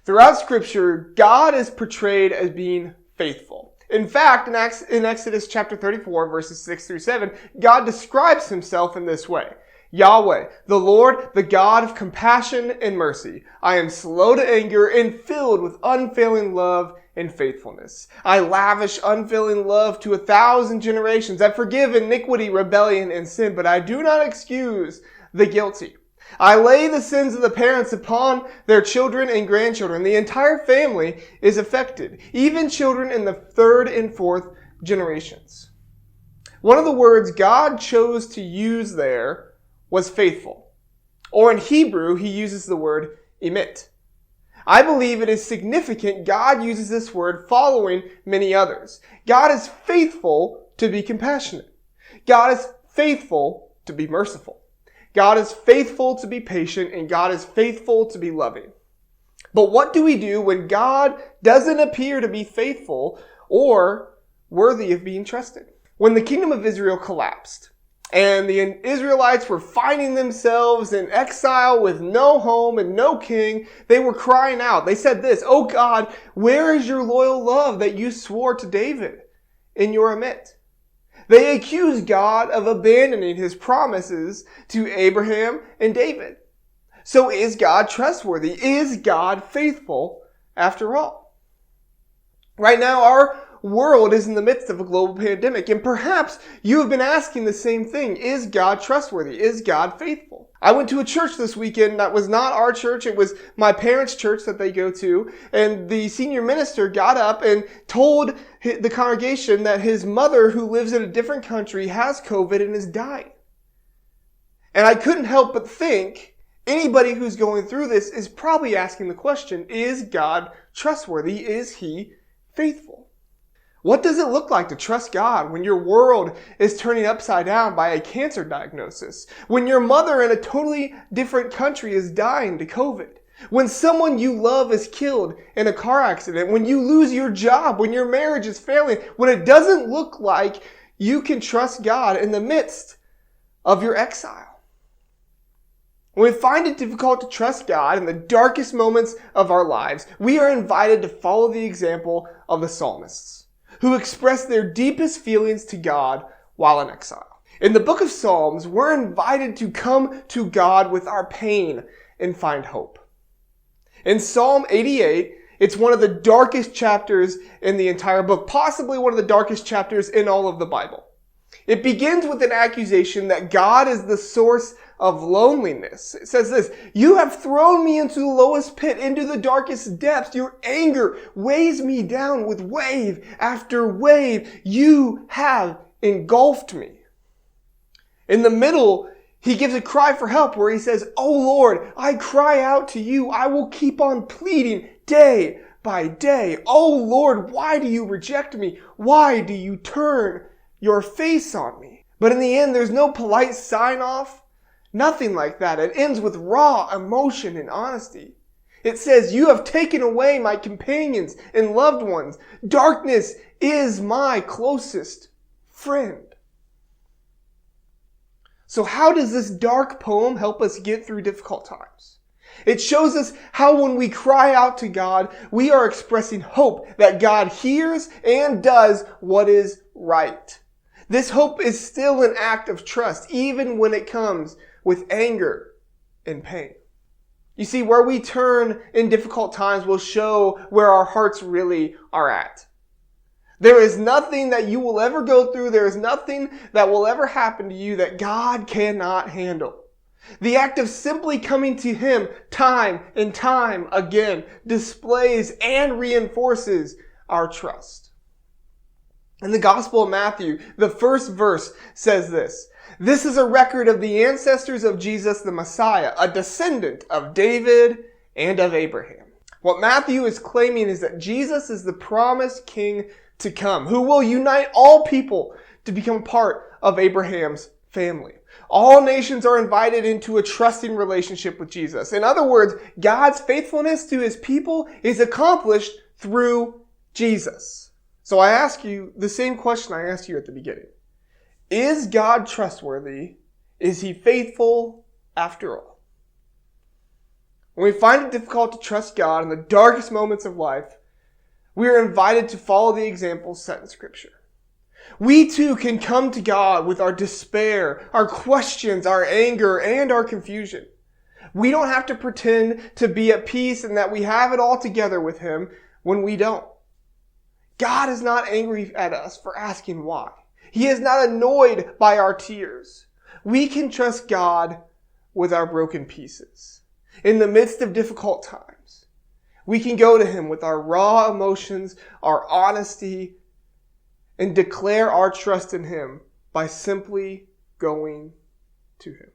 Throughout Scripture, God is portrayed as being faithful. In fact, in Exodus chapter 34, verses 6 through 7, God describes himself in this way. Yahweh, the Lord, the God of compassion and mercy. I am slow to anger and filled with unfailing love and faithfulness. I lavish unfailing love to 1,000 generations. I forgive iniquity, rebellion, and sin, but I do not excuse the guilty. I lay the sins of the parents upon their children and grandchildren. The entire family is affected, even children in the 3rd and 4th generations. One of the words God chose to use there was faithful. Or in Hebrew, he uses the word emit. I believe it is significant God uses this word following many others. God is faithful to be compassionate. God is faithful to be merciful. God is faithful to be patient, and God is faithful to be loving. But what do we do when God doesn't appear to be faithful or worthy of being trusted? When the kingdom of Israel collapsed, and the Israelites were finding themselves in exile with no home and no king, they were crying out. They said this, "Oh God, where is your loyal love that you swore to David in your emit?" They accused God of abandoning his promises to Abraham and David. So is God trustworthy? Is God faithful after all? Right now, our world is in the midst of a global pandemic, and perhaps you have been asking the same thing. Is God trustworthy? Is God faithful? I went to a church this weekend that was not our church. It was my parents' church that they go to, and the senior minister got up and told the congregation that his mother, who lives in a different country, has COVID and is dying. And I couldn't help but think, anybody who's going through this is probably asking the question, is God trustworthy? Is he faithful? What does it look like to trust God when your world is turning upside down by a cancer diagnosis? When your mother in a totally different country is dying to COVID? When someone you love is killed in a car accident? When you lose your job? When your marriage is failing? When it doesn't look like you can trust God in the midst of your exile? When we find it difficult to trust God in the darkest moments of our lives, we are invited to follow the example of the psalmists, who express their deepest feelings to God while in exile. In the book of Psalms, we're invited to come to God with our pain and find hope. In Psalm 88, it's one of the darkest chapters in the entire book, possibly one of the darkest chapters in all of the Bible. It begins with an accusation that God is the source of loneliness. It says this, "You have thrown me into the lowest pit, into the darkest depths. Your anger weighs me down with wave after wave. You have engulfed me." In the middle, he gives a cry for help where he says, "Oh Lord, I cry out to you. I will keep on pleading day by day. Oh Lord, why do you reject me? Why do you turn your face on me?" But in the end, there's no polite sign-off. Nothing like that. It ends with raw emotion and honesty. It says, "You have taken away my companions and loved ones. Darkness is my closest friend." So how does this dark poem help us get through difficult times? It shows us how when we cry out to God, we are expressing hope that God hears and does what is right. This hope is still an act of trust, even when it comes with anger and pain. You see, where we turn in difficult times will show where our hearts really are at. There is nothing that you will ever go through, there is nothing that will ever happen to you that God cannot handle. The act of simply coming to Him time and time again displays and reinforces our trust. In the Gospel of Matthew, the first verse says this, "This is a record of the ancestors of Jesus the Messiah, a descendant of David and of Abraham." What Matthew is claiming is that Jesus is the promised king to come, who will unite all people to become part of Abraham's family. All nations are invited into a trusting relationship with Jesus. In other words, God's faithfulness to his people is accomplished through Jesus. So I ask you the same question I asked you at the beginning. Is God trustworthy? Is he faithful after all? When we find it difficult to trust God in the darkest moments of life, we are invited to follow the examples set in Scripture. We too can come to God with our despair, our questions, our anger, and our confusion. We don't have to pretend to be at peace and that we have it all together with Him when we don't. God is not angry at us for asking why. He is not annoyed by our tears. We can trust God with our broken pieces. In the midst of difficult times, we can go to Him with our raw emotions, our honesty, and declare our trust in Him by simply going to Him.